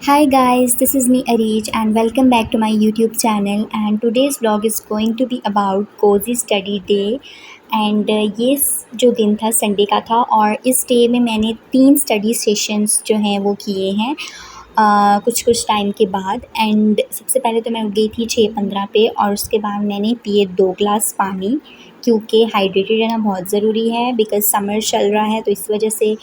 Hi guys, this is me Arij and welcome back to my YouTube channel and today's vlog is going to be about cozy study day and ये जो दिन था Sunday का था और इस day में मैंने 3 स्टडी सेशंस जो हैं वो किए हैं कुछ टाइम के बाद। एंड सबसे पहले तो मैं उठ गई थी 6:15 पे और उसके बाद मैंने पिए 2 ग्लास पानी, क्योंकि हाइड्रेटेड रहना बहुत ज़रूरी है बिकॉज़ समर चल रहा है, तो इस वजह से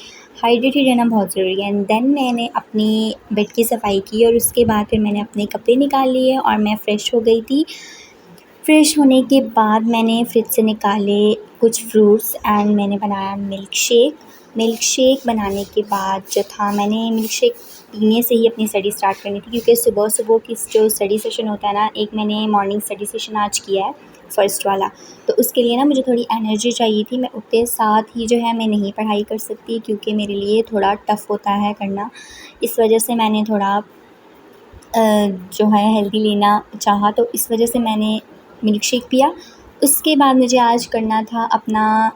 हाइड्रेटेड रहना बहुत ज़रूरी है। एंड देन मैंने अपनी बेड की सफाई की और उसके बाद फिर मैंने अपने कपड़े निकाल लिए और मैं फ़्रेश हो गई थी। फ़्रेश होने के बाद मैंने फ्रिज से निकाले कुछ फ्रूट्स एंड मैंने बनाया मिल्क शेक बनाने के बाद जो था, मैंने मिल्क शेक पीने से ही अपनी स्टडी स्टार्ट करनी थी, क्योंकि सुबह सुबह की जो स्टडी सेशन होता है ना, एक मैंने मॉर्निंग स्टडी सेशन आज किया है फ़र्स्ट वाला, तो उसके लिए ना मुझे थोड़ी एनर्जी चाहिए थी। मैं उठते साथ ही जो है मैं नहीं पढ़ाई कर सकती, क्योंकि मेरे लिए थोड़ा टफ़ होता है करना। इस वजह से मैंने थोड़ा जो है हेल्दी लेना चाहा, तो इस वजह से मैंने मिल्क शेक पिया। उसके बाद मुझे आज करना था अपना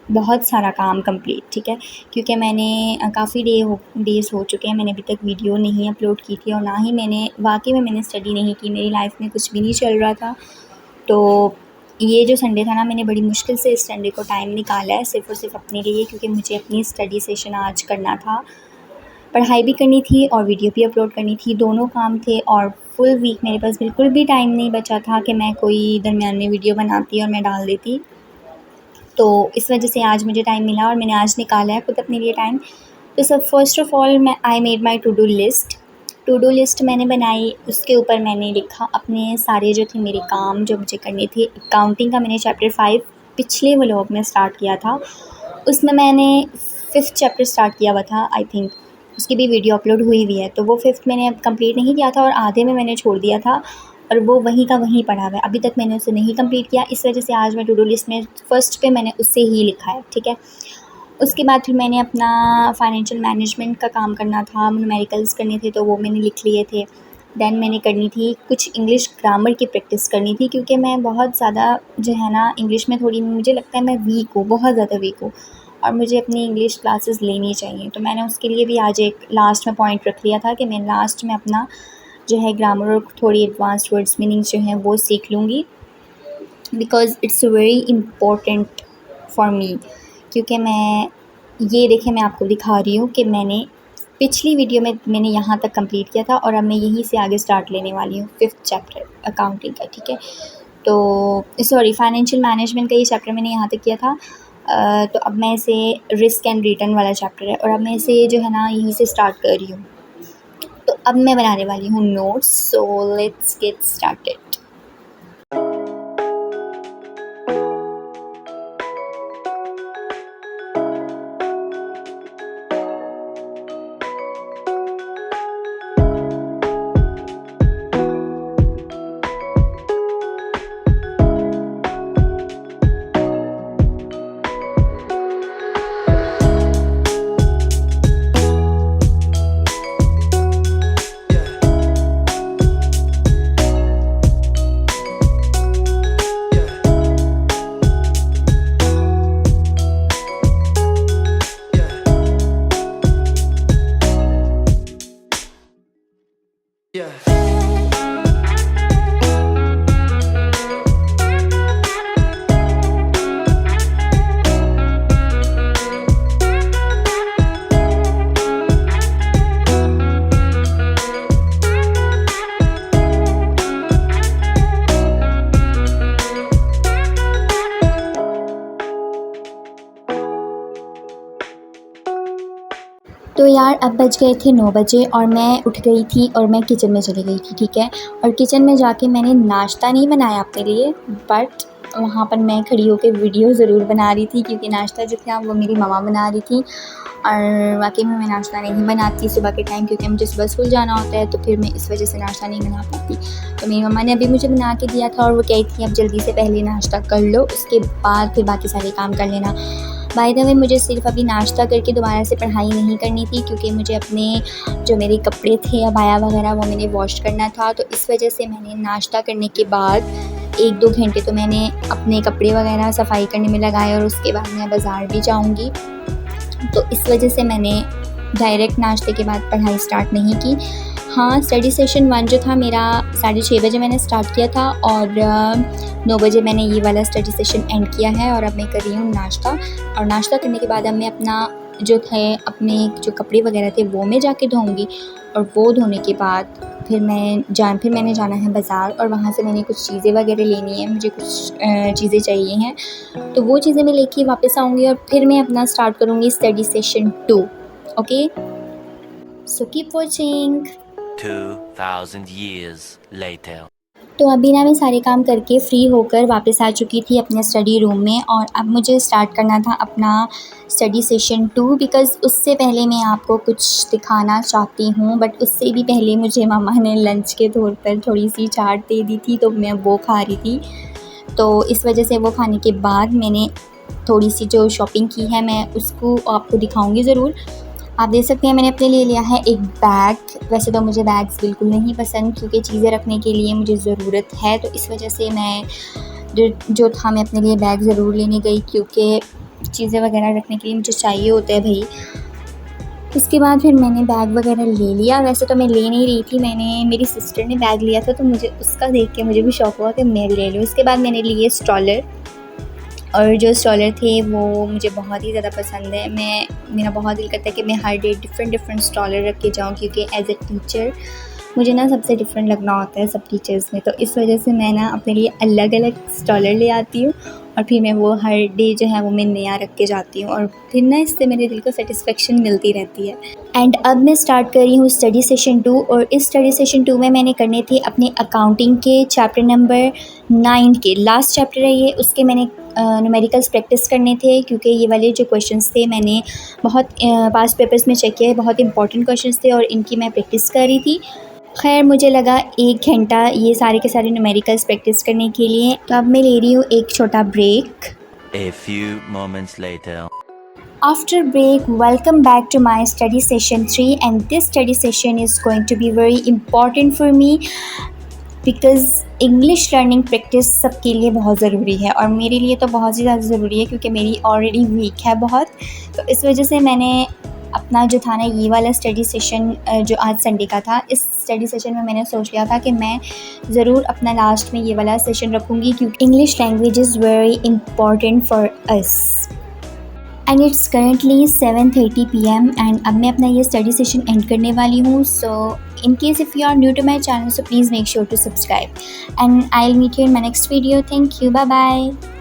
बहुत सारा काम कंप्लीट, ठीक है, क्योंकि मैंने काफ़ी डेज़ हो चुके हैं मैंने अभी तक वीडियो नहीं अपलोड की थी और ना ही मैंने स्टडी नहीं की। मेरी लाइफ में कुछ भी नहीं चल रहा था, तो ये जो संडे था ना, मैंने बड़ी मुश्किल से इस संडे को टाइम निकाला है सिर्फ़ और सिर्फ अपने लिए, क्योंकि मुझे अपनी स्टडी सेशन आज करना था, पढ़ाई भी करनी थी और वीडियो भी अपलोड करनी थी, दोनों काम थे। और फुल वीक मेरे पास बिल्कुल भी टाइम नहीं बचा था कि मैं कोई दरमियान में वीडियो बनाती और मैं डाल देती। तो इस वजह से आज मुझे टाइम मिला और मैंने आज निकाला है खुद अपने लिए टाइम। तो सब first of all I made my to do list मैंने बनाई। उसके ऊपर मैंने लिखा अपने सारे जो थे मेरे काम जो मुझे करने थे। अकाउंटिंग का मैंने चैप्टर 5 पिछले व्लॉग में स्टार्ट किया था, उसमें मैंने 5th चैप्टर स्टार्ट किया हुआ था, आई थिंक उसकी भी वीडियो अपलोड हुई है। तो वो 5th मैंने अब कंप्लीट नहीं किया था और आधे में मैंने छोड़ दिया था और वो वहीं का वहीं पड़ा हुआ है, अभी तक मैंने उसे नहीं कंप्लीट किया। इस वजह से आज मैं टू डू लिस्ट में फ़र्स्ट पे मैंने उससे ही लिखा है, ठीक है। उसके बाद फिर मैंने अपना फाइनेंशियल मैनेजमेंट का काम करना था, न्यूमेरिकल्स करने थे, तो वो मैंने लिख लिए थे। देन मैंने करनी थी कुछ इंग्लिश ग्रामर की प्रैक्टिस करनी थी, क्योंकि मैं बहुत ज़्यादा जो है ना इंग्लिश में थोड़ी, मुझे लगता है मैं वीक हूँ, बहुत ज़्यादा वीक हूँ और मुझे अपनी इंग्लिश क्लासेस लेनी चाहिए। तो मैंने उसके लिए भी आज एक लास्ट में पॉइंट रख लिया था कि मैं लास्ट में अपना जो है ग्रामर और थोड़ी एडवांस्ड वर्ड्स मीनिंग्स जो हैं वो सीख लूँगी, because it's very important for me. क्योंकि मैं आपको दिखा रही हूँ कि मैंने पिछली वीडियो में मैंने यहाँ तक कंप्लीट किया था और अब मैं यहीं से आगे स्टार्ट लेने वाली हूँ 5th चैप्टर अकाउंटिंग का, ठीक है। तो सॉरी, फाइनेंशियल मैनेजमेंट का ये चैप्टर मैंने यहाँ तक किया था। तो अब मैं इसे रिस्क एंड रिटर्न वाला चैप्टर है और अब मैं इसे जो है ना यहीं से स्टार्ट कर रही हूँ। तो अब मैं बनाने वाली हूँ notes, so let's get started. Yeah. तो यार अब बज गए थे 9 बजे और मैं उठ गई थी और मैं किचन में चली गई थी, ठीक है। और किचन में जाके मैंने नाश्ता नहीं बनाया अपने लिए, बट वहाँ पर मैं खड़ी होकर वीडियो ज़रूर बना रही थी, क्योंकि नाश्ता जो था वो मेरी मम्मा बना रही थी। और वाकई में मैं नाश्ता नहीं बनाती सुबह के टाइम, क्योंकि मुझे सुबह स्कूल जाना होता है, तो फिर मैं इस वजह से नाश्ता नहीं बना पाती। तो मेरी मम्मा ने अभी मुझे बना के दिया था और वो कही थी अब जल्दी से पहले नाश्ता कर लो, उसके बाद फिर बाकी सारे काम कर लेना। बाय द वे मुझे सिर्फ अभी नाश्ता करके दोबारा से पढ़ाई नहीं करनी थी, क्योंकि मुझे अपने जो मेरे कपड़े थे अबाया वगैरह वो मैंने वॉश करना था। तो इस वजह से मैंने नाश्ता करने के बाद 1-2 घंटे तो मैंने अपने कपड़े वगैरह सफाई करने में लगाए और उसके बाद मैं बाज़ार भी जाऊंगी। तो इस वजह से मैंने डायरेक्ट नाश्ते के बाद पढ़ाई स्टार्ट नहीं की। हाँ, स्टडी सेशन 1 जो था मेरा 6:30 बजे मैंने स्टार्ट किया था और 9 बजे मैंने ये वाला स्टडी सेशन एंड किया है और अब मैं कर रही हूँ नाश्ता। और नाश्ता करने के बाद अब मैं अपना जो थे अपने जो कपड़े वगैरह थे वो मैं जाके धोऊँगी और वो धोने के बाद फिर मैंने जाना है बाज़ार और वहाँ से मैंने कुछ चीज़ें वगैरह लेनी है, मुझे कुछ चीज़ें चाहिए हैं, तो वो चीज़ें मैं लेके वापस आऊँगी और फिर मैं अपना स्टार्ट करूँगी study session 2। Okay, so keep watching. 2000 years later. तो अभी ना मैं सारे काम करके फ़्री होकर वापस आ चुकी थी अपने स्टडी रूम में और अब मुझे स्टार्ट करना था अपना स्टडी सेशन 2 बिकॉज़ उससे पहले मैं आपको कुछ दिखाना चाहती हूँ, बट उससे भी पहले मुझे मम्मा ने लंच के तौर पर थोड़ी सी चाट दे दी थी तो मैं वो खा रही थी। तो इस वजह से वो खाने के बाद मैंने थोड़ी सी जो शॉपिंग की है मैं उसको आपको दिखाऊंगी ज़रूर। आप देख सकते हैं मैंने अपने लिए लिया है एक बैग। वैसे तो मुझे बैग्स बिल्कुल नहीं पसंद क्योंकि चीज़ें रखने के लिए मुझे ज़रूरत है, तो इस वजह से मैं जो था मैं अपने लिए बैग ज़रूर लेने गई क्योंकि चीज़ें वगैरह रखने के लिए मुझे चाहिए होता है भाई। उसके बाद फिर मैंने बैग वगैरह ले लिया। वैसे तो मैं ले नहीं रही थी, मेरी सिस्टर ने बैग लिया था तो मुझे उसका देख के मुझे भी शौक हुआ कि मैं ले लूँ। उसके बाद मैंने लिए स्ट्रॉलर और जो स्ट्रॉलर थे वो मुझे बहुत ही ज़्यादा पसंद है। मेरा बहुत दिल करता है कि मैं हर डे डिफरेंट स्ट्रॉलर रख के जाऊँ क्योंकि एज ए टीचर मुझे ना सबसे डिफरेंट लगना होता है सब टीचर्स में, तो इस वजह से मैं ना अपने लिए अलग अलग स्ट्रॉलर ले आती हूँ और फिर मैं वो हर डे जो है वो मैं नया रख के जाती हूँ और फिर ना इससे मेरे दिल को सेटिस्फेक्शन मिलती रहती है। एंड अब मैं स्टार्ट कर रही हूँ स्टडी सेशन 2 और इस स्टडी सेशन 2 में मैंने करने थे अपने अकाउंटिंग के चैप्टर नंबर 9 के लास्ट चैप्टर है ये, उसके मैंने न्यूमेरिकल्स प्रैक्टिस करने थे क्योंकि ये वाले जो क्वेश्चंस थे मैंने बहुत पास्ट पेपर्स में चेक किया है, बहुत इंपॉर्टेंट क्वेश्चंस थे और इनकी मैं प्रैक्टिस कर रही थी। खैर मुझे लगा 1 घंटा ये सारे के सारे न्यूमेरिकल्स प्रैक्टिस करने के लिए, तो अब मैं ले रही हूँ एक छोटा break. A few moments later. After break, welcome back to my study session 3 and this study session is going to be very important for me because English learning practice सबके लिए बहुत ज़रूरी है और मेरे लिए तो बहुत ही ज़्यादा ज़रूरी है क्योंकि मेरी ऑलरेडी वीक है बहुत। तो इस वजह से मैंने अपना जो था ना ये वाला स्टडी सेशन जो आज संडे का था, इस स्टडी सेशन में मैंने सोच लिया था कि मैं ज़रूर अपना लास्ट में ये वाला सेशन रखूँगी क्योंकि English language is very important for us. And it's currently 7:30 PM and अब मैं अपना ये स्टडी सेशन एंड करने वाली हूँ। So in case if you are new to my channel so please make sure to subscribe and I will meet you in my next video. Thank you, bye bye.